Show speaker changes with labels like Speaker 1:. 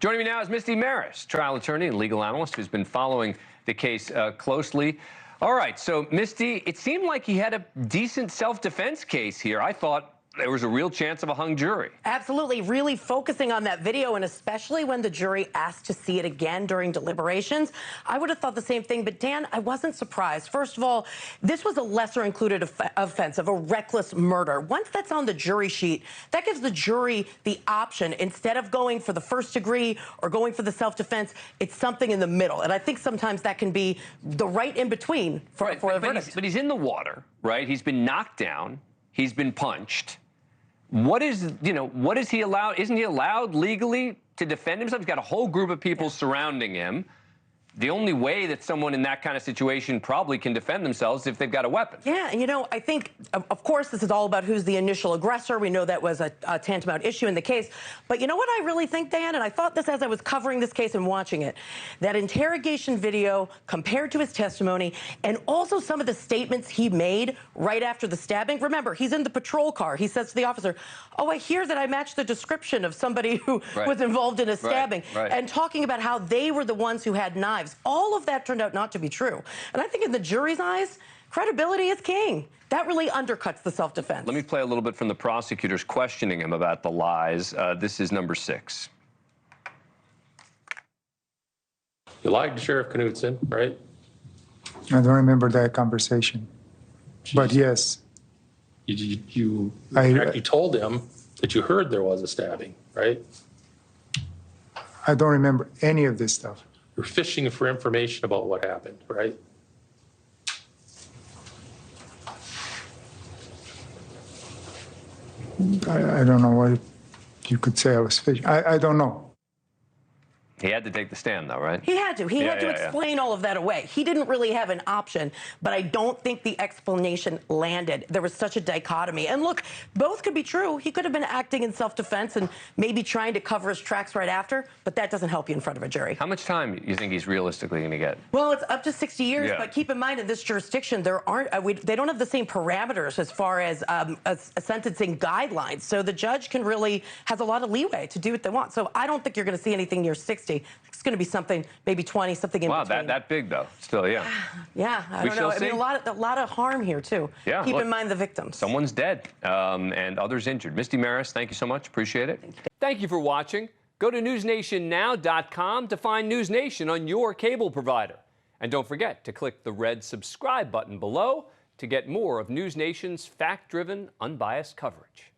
Speaker 1: Joining me now is Misty Marris, trial attorney and legal analyst who's been following the case closely. All right, so Misty, it seemed like he had a decent self-defense case here. I thought there was a real chance of a hung jury.
Speaker 2: Absolutely, really focusing on that video, and especially when the jury asked to see it again during deliberations. I would have thought the same thing, but Dan, I wasn't surprised. First of all, this was a lesser included offense of a reckless murder. Once that's on the jury sheet, that gives the jury the option. Instead of going for the first degree or going for the self-defense, it's something in the middle. And I think sometimes that can be the right in between for a verdict.
Speaker 1: But he's in the water, right? He's been knocked down. He's been punched. What is he allowed? Isn't he allowed legally to defend himself? He's got a whole group of people surrounding him. The only way that someone in that kind of situation probably can defend themselves is if they've got a weapon.
Speaker 2: Yeah, and I think, of course, this is all about who's the initial aggressor. We know that was a tantamount issue in the case. But you know what I really think, Dan, and I thought this as I was covering this case and watching it, that interrogation video compared to his testimony and also some of the statements he made right after the stabbing. Remember, he's in the patrol car. He says to the officer, "Oh, I hear that I matched the description of somebody who was involved in a stabbing," and talking about how they were the ones who had knives. All of that turned out not to be true. And I think in the jury's eyes, credibility is king. That really undercuts the self-defense.
Speaker 1: Let me play a little bit from the prosecutors questioning him about the lies. This is number 6.
Speaker 3: You lied to Sheriff Knudsen, right?
Speaker 4: I don't remember that conversation. But yes.
Speaker 3: You told him that you heard there was a stabbing, right?
Speaker 4: I don't remember any of this stuff.
Speaker 3: You're fishing for information about what happened, right?
Speaker 4: I don't know what you could say I was fishing. I don't know.
Speaker 1: He had to take the stand, though, right?
Speaker 2: He had to. He had to explain all of that away. He didn't really have an option, but I don't think the explanation landed. There was such a dichotomy. And look, both could be true. He could have been acting in self-defense and maybe trying to cover his tracks right after, but that doesn't help you in front of a jury.
Speaker 1: How much time do you think he's realistically going to get?
Speaker 2: Well, it's up to 60 years, but keep in mind in this jurisdiction, there aren't they don't have the same parameters as far as a sentencing guidelines. So the judge has a lot of leeway to do what they want. So I don't think you're going to see anything near 60. It's going to be something, maybe 20, something in between.
Speaker 1: Wow, that big, though. Still, yeah.
Speaker 2: Yeah, I don't know. I mean, a lot of harm here, too.
Speaker 1: Yeah,
Speaker 2: Keep in mind the victims.
Speaker 1: Someone's dead and others injured. Misty Marris, thank you so much. Appreciate it. Thank you for watching. Go to NewsNationNow.com to find NewsNation on your cable provider. And don't forget to click the red subscribe button below to get more of NewsNation's fact-driven, unbiased coverage.